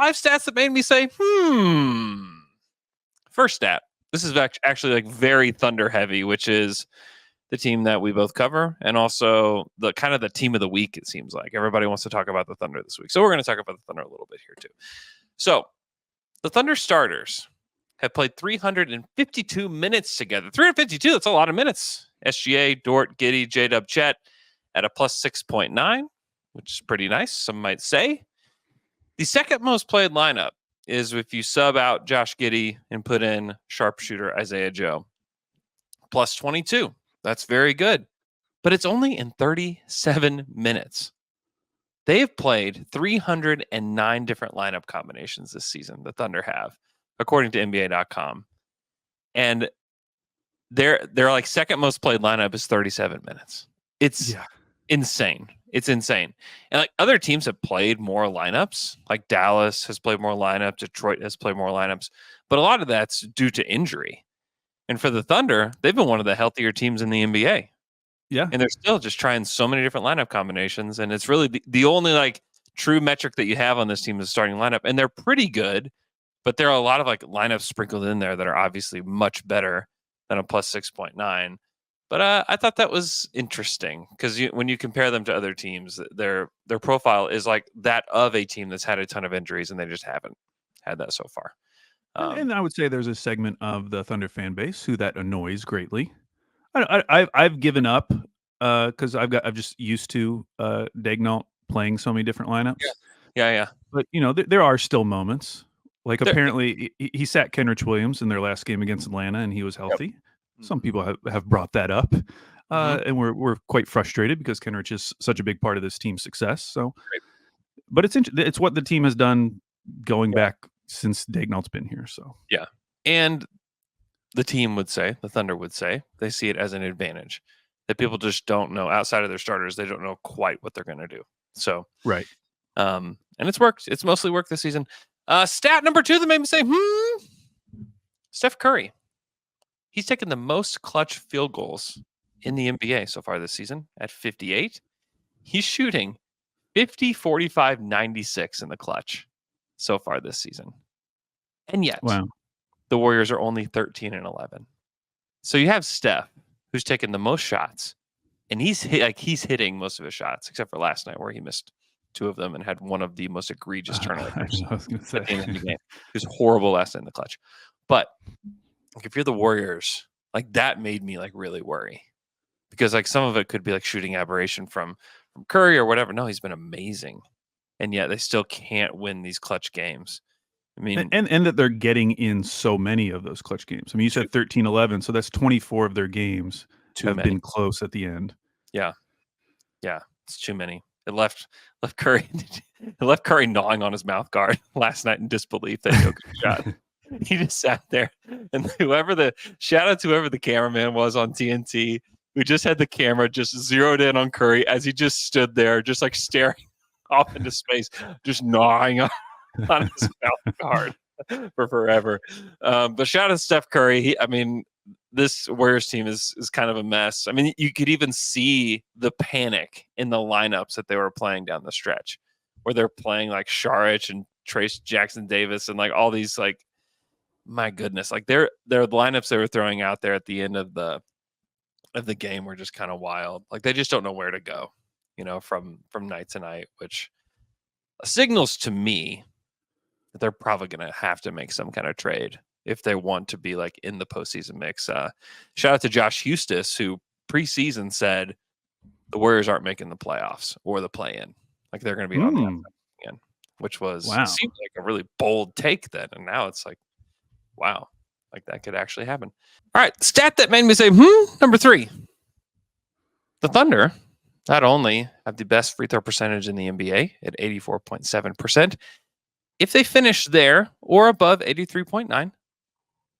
5 stats that made me say, First stat. This is actually like very Thunder heavy, which is the team that we both cover, and also the kind of the team of the week. It seems like everybody wants to talk about the Thunder this week, so we're going to talk about the Thunder a little bit here too. So the Thunder starters have played 352 minutes together. 352, that's a lot of minutes. SGA, Dort, Giddey, J-Dub, Chet at a plus 6.9, which is pretty nice, some might say. The second most played lineup is if you sub out Josh Giddey and put in sharpshooter Isaiah Joe. Plus 22. That's very good. But it's only in 37 minutes. They have played 309 different lineup combinations this season, the Thunder have, according to NBA.com. And their like second most played lineup is 37 minutes. It's insane. It's insane. And like other teams have played more lineups, like Dallas has played more lineups, Detroit has played more lineups, but a lot of that's due to injury. And for the Thunder, they've been one of the healthier teams in the NBA. Yeah. And they're still just trying so many different lineup combinations. And it's really the only like true metric that you have on this team is starting lineup. And they're pretty good, but there are a lot of like lineups sprinkled in there that are obviously much better than a plus 6.9. But I thought that was interesting because when you compare them to other teams, their profile is like that of a team that's had a ton of injuries, and they just haven't had that so far. And I would say there's a segment of the Thunder fan base who that annoys greatly. I've given up because I'm just used to Daigneault playing so many different lineups. Yeah. But there are still moments. Like apparently he sat Kenrich Williams in their last game against Atlanta, and he was healthy. Yep. Some people have brought that up, and we're quite frustrated because Kenrich is such a big part of this team's success. So, but it's what the team has done going back since Daigneault's been here. So yeah, and the team would say, the Thunder would say, they see it as an advantage that people just don't know outside of their starters. They don't know quite what they're going to do. So right, and it's worked. It's mostly worked this season. Stat number 2 that made me say, Steph Curry. He's taken the most clutch field goals in the NBA so far this season at 58. He's shooting 50, 45, 96 in the clutch so far this season. And yet, the Warriors are only 13 and 11. So you have Steph, who's taken the most shots, and he's hitting most of his shots, except for last night where he missed 2 of them and had one of the most egregious turnovers. I was going to say, at the end of the game. He was horrible last night in the clutch. But like, if you're the Warriors, like that made me like really worry, because like some of it could be like shooting aberration from Curry or whatever. No, he's been amazing, and yet they still can't win these clutch games. I mean, and that they're getting in so many of those clutch games. I mean, you said 13-11, so that's 24 of their games have been close at the end. Yeah, it's too many. It left Curry gnawing on his mouth guard last night in disbelief that Jokic shot. He just sat there, and shout out to whoever the cameraman was on TNT, who just had the camera just zeroed in on Curry as he just stood there, just like staring off into space, just gnawing on his mouth guard for forever. But shout out to Steph Curry. This Warriors team is kind of a mess. I mean, you could even see the panic in the lineups that they were playing down the stretch, where they're playing like Saric and Trace Jackson Davis and like all these, like, my goodness, like their lineups they were throwing out there at the end of the game were just kind of wild. Like they just don't know where to go, from night to night, which signals to me that they're probably going to have to make some kind of trade if they want to be like in the postseason mix. Shout out to Josh Hustis, who preseason said the Warriors aren't making the playoffs or the play-in. Like they're going to be on the outside again, which seemed like a really bold take then. And now it's like, wow, like that could actually happen. All right, stat that made me say, number 3. The Thunder not only have the best free throw percentage in the NBA at 84.7%, if they finish there or above 83.9,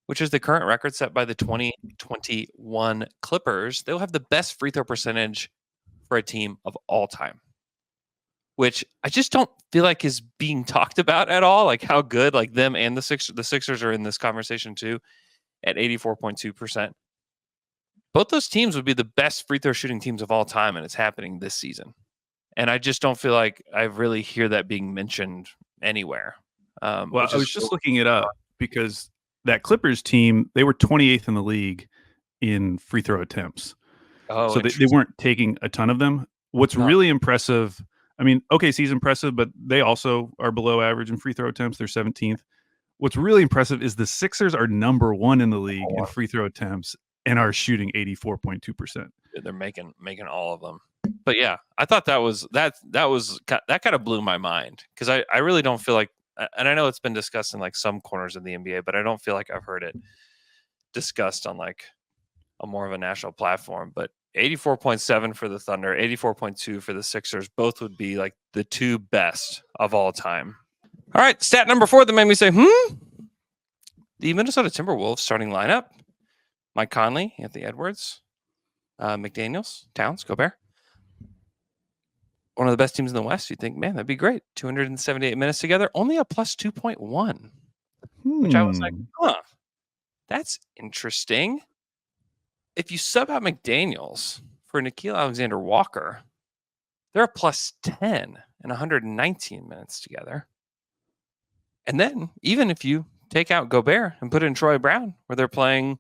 which is the current record set by the 2021 Clippers, they'll have the best free throw percentage for a team of all time, which I just don't feel like is being talked about at all. Like how good, like them and the Sixers are in this conversation too at 84.2%. Both those teams would be the best free throw shooting teams of all time, and it's happening this season. And I just don't feel like I really hear that being mentioned anywhere. Well, which I is was just looking it up because that Clippers team, they were 28th in the league in free throw attempts. oh, So they interesting. weren't taking a ton of them. What's No, really impressive, I mean, OKC's impressive, but they also are below average in free throw attempts. They're 17th. What's really impressive is the Sixers are number 1 in the league in free throw attempts and are shooting 84.2%. they're making all of them. But yeah, I thought that kind of blew my mind because I really don't feel like, and I know it's been discussed in like some corners of the NBA, but I don't feel like I've heard it discussed on like a more of a national platform. But 84.7 for the Thunder, 84.2 for the Sixers, both would be like the two best of all time. All right, stat number 4 that made me say, the Minnesota Timberwolves starting lineup: Mike Conley, Anthony Edwards, McDaniels, Towns, Gobert. One of the best teams in the West. You'd think, man, that'd be great. 278 minutes together, only a plus 2.1, which I was like, that's interesting. If you sub out McDaniels for Nickeil Alexander-Walker, they're a plus 10 and 119 minutes together. And then even if you take out Gobert and put in Troy Brown, where they're playing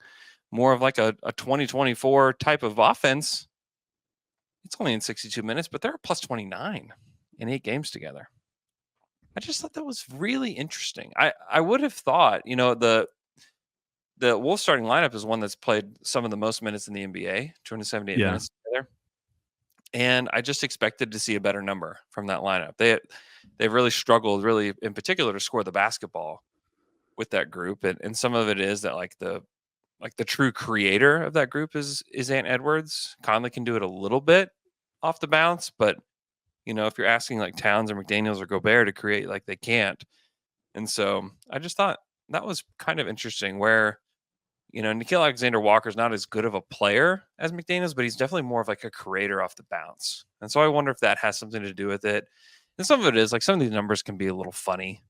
more of like a 2024 type of offense, it's only in 62 minutes, but they're a plus 29 in 8 games together. I just thought that was really interesting. I would have thought, the Wolves starting lineup is one that's played some of the most minutes in the NBA, 278 minutes together. And I just expected to see a better number from that lineup. They've really struggled, really in particular, to score the basketball with that group. And some of it is that like the true creator of that group is Ant Edwards. Conley can do it a little bit off the bounce, but if you're asking like Towns or McDaniels or Gobert to create, like they can't. And so I just thought that was kind of interesting where, Nickeil Alexander-Walker is not as good of a player as McDaniels, but he's definitely more of like a creator off the bounce. And so I wonder if that has something to do with it. And some of it is like some of these numbers can be a little funny,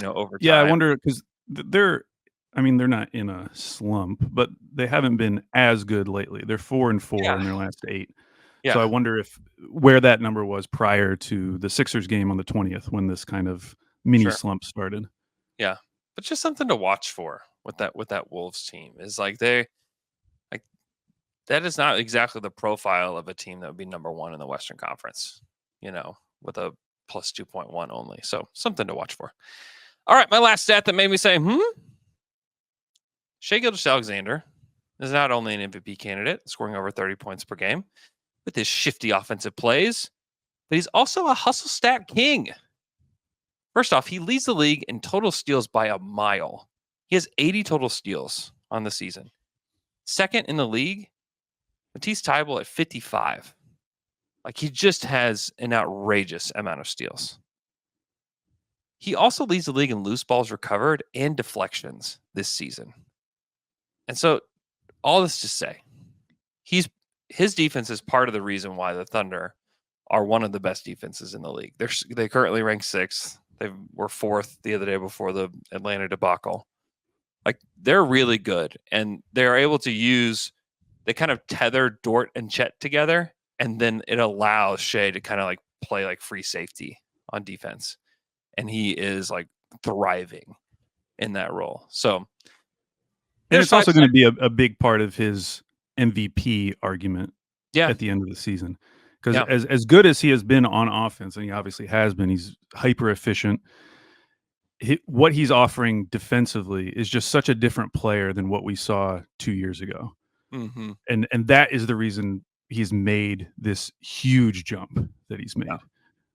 over time. Yeah, I wonder because they're not in a slump, but they haven't been as good lately. They're 4-4 in their last 8. Yeah. So I wonder where that number was prior to the Sixers game on the 20th when this kind of mini slump started. Yeah. But just something to watch for with that Wolves team is like that is not exactly the profile of a team that would be number 1 in the Western Conference, with a plus 2.1 only. So something to watch for. All right, my last stat that made me say, Shai Gilgeous-Alexander is not only an MVP candidate, scoring over 30 points per game with his shifty offensive plays, but he's also a hustle stat king. First off, he leads the league in total steals by a mile. He has 80 total steals on the season. Second in the league, Matisse Thybulle at 55. Like, he just has an outrageous amount of steals. He also leads the league in loose balls recovered and deflections this season. And so, all this to say, his defense is part of the reason why the Thunder are one of the best defenses in the league. They currently rank 6th. They were 4th the other day before the Atlanta debacle. Like, they're really good, and they're able to they kind of tether Dort and Chet together, and then it allows Shai to kind of like play like free safety on defense. And he is like thriving in that role. So, and it's also going to be a big part of his MVP argument at the end of the season. Because as good as he has been on offense, and he obviously has been, he's hyper efficient. What he's offering defensively is just such a different player than what we saw 2 years ago. Mm-hmm. And that is the reason he's made this huge jump that he's made,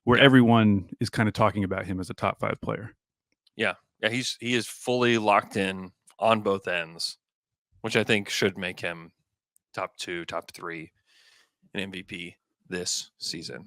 where everyone is kind of talking about him as a top 5 player. Yeah. He is fully locked in on both ends, which I think should make him top 2, top 3 in MVP this season.